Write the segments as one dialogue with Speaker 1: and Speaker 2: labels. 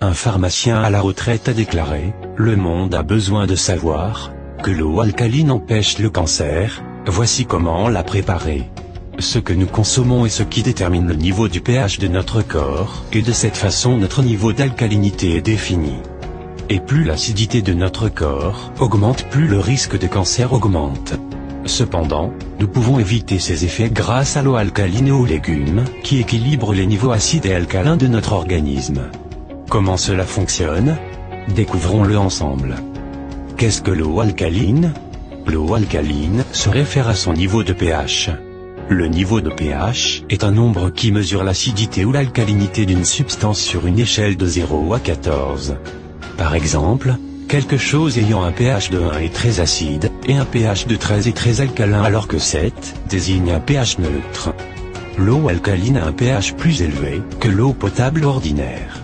Speaker 1: Un pharmacien à la retraite a déclaré « Le monde a besoin de savoir que l'eau alcaline empêche le cancer, voici comment la préparer. » Ce que nous consommons est ce qui détermine le niveau du pH de notre corps, et de cette façon notre niveau d'alcalinité est défini. Et plus l'acidité de notre corps augmente, plus le risque de cancer augmente. Cependant, nous pouvons éviter ces effets grâce à l'eau alcaline et aux légumes, qui équilibrent les niveaux acides et alcalins de notre organisme. Comment cela fonctionne? Découvrons-le ensemble. Qu'est-ce que l'eau alcaline? L'eau alcaline se réfère à son niveau de pH. Le niveau de pH est un nombre qui mesure l'acidité ou l'alcalinité d'une substance sur une échelle de 0 à 14. Par exemple, quelque chose ayant un pH de 1 est très acide, et un pH de 13 est très alcalin alors que 7 désigne un pH neutre. L'eau alcaline a un pH plus élevé que l'eau potable ordinaire.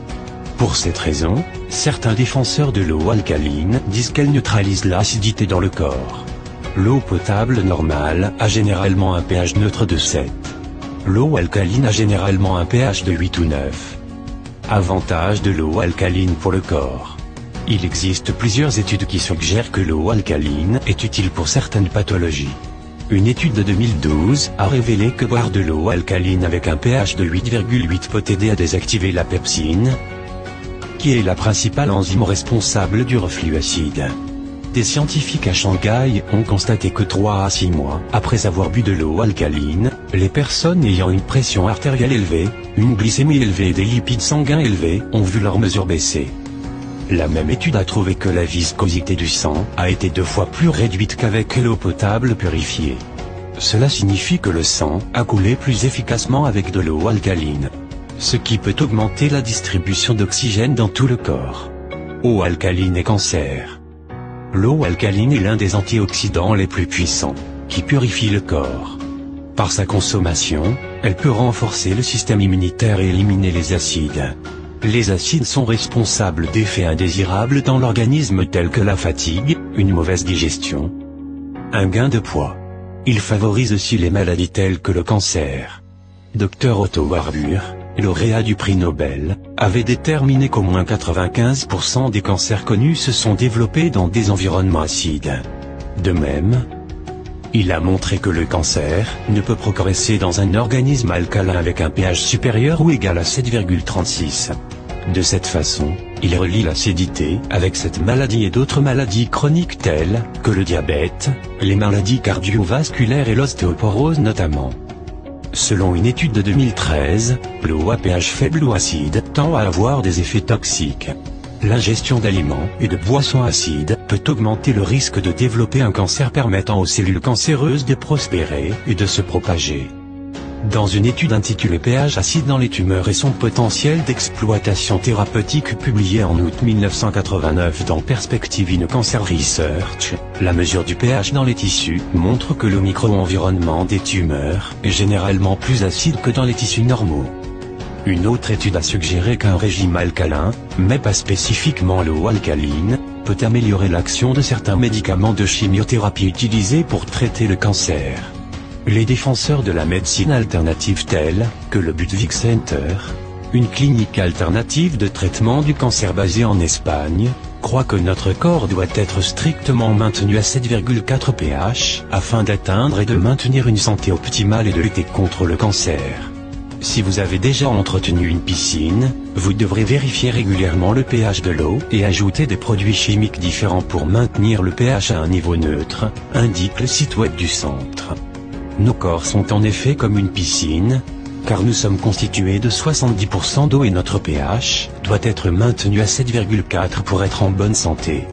Speaker 1: Pour cette raison, certains défenseurs de l'eau alcaline disent qu'elle neutralise l'acidité dans le corps. L'eau potable normale a généralement un pH neutre de 7. L'eau alcaline a généralement un pH de 8 ou 9. Avantage de l'eau alcaline pour le corps. Il existe plusieurs études qui suggèrent que l'eau alcaline est utile pour certaines pathologies. Une étude de 2012 a révélé que boire de l'eau alcaline avec un pH de 8,8 peut aider à désactiver la pepsine, qui est la principale enzyme responsable du reflux acide. Des scientifiques à Shanghai ont constaté que 3 à 6 mois après avoir bu de l'eau alcaline, les personnes ayant une pression artérielle élevée, une glycémie élevée et des lipides sanguins élevés ont vu leurs mesures baisser. La même étude a trouvé que la viscosité du sang a été 2 fois plus réduite qu'avec l'eau potable purifiée. Cela signifie que le sang a coulé plus efficacement avec de l'eau alcaline, ce qui peut augmenter la distribution d'oxygène dans tout le corps. Eau alcaline et cancer. L'eau alcaline est l'un des antioxydants les plus puissants, qui purifie le corps. Par sa consommation, elle peut renforcer le système immunitaire et éliminer les acides. Les acides sont responsables d'effets indésirables dans l'organisme tels que la fatigue, une mauvaise digestion, un gain de poids. Il favorise aussi les maladies telles que le cancer. Dr Otto Warburg, lauréat du prix Nobel, avait déterminé qu'au moins 95% des cancers connus se sont développés dans des environnements acides. De même, il a montré que le cancer ne peut progresser dans un organisme alcalin avec un pH supérieur ou égal à 7,36. De cette façon, il relie l'acidité avec cette maladie et d'autres maladies chroniques telles que le diabète, les maladies cardiovasculaires et l'ostéoporose notamment. Selon une étude de 2013, l'eau à pH faible ou acide tend à avoir des effets toxiques. L'ingestion d'aliments et de boissons acides peut augmenter le risque de développer un cancer permettant aux cellules cancéreuses de prospérer et de se propager. Dans une étude intitulée pH acide dans les tumeurs et son potentiel d'exploitation thérapeutique publiée en août 1989 dans Perspective in Cancer Research, la mesure du pH dans les tissus montre que le micro-environnement des tumeurs est généralement plus acide que dans les tissus normaux. Une autre étude a suggéré qu'un régime alcalin, mais pas spécifiquement l'eau alcaline, peut améliorer l'action de certains médicaments de chimiothérapie utilisés pour traiter le cancer. Les défenseurs de la médecine alternative tels que le Budwig Center, une clinique alternative de traitement du cancer basée en Espagne, croient que notre corps doit être strictement maintenu à 7,4 pH afin d'atteindre et de maintenir une santé optimale et de lutter contre le cancer. Si vous avez déjà entretenu une piscine, vous devrez vérifier régulièrement le pH de l'eau et ajouter des produits chimiques différents pour maintenir le pH à un niveau neutre, indique le site web du centre. Nos corps sont en effet comme une piscine, car nous sommes constitués de 70% d'eau et notre pH doit être maintenu à 7,4 pour être en bonne santé.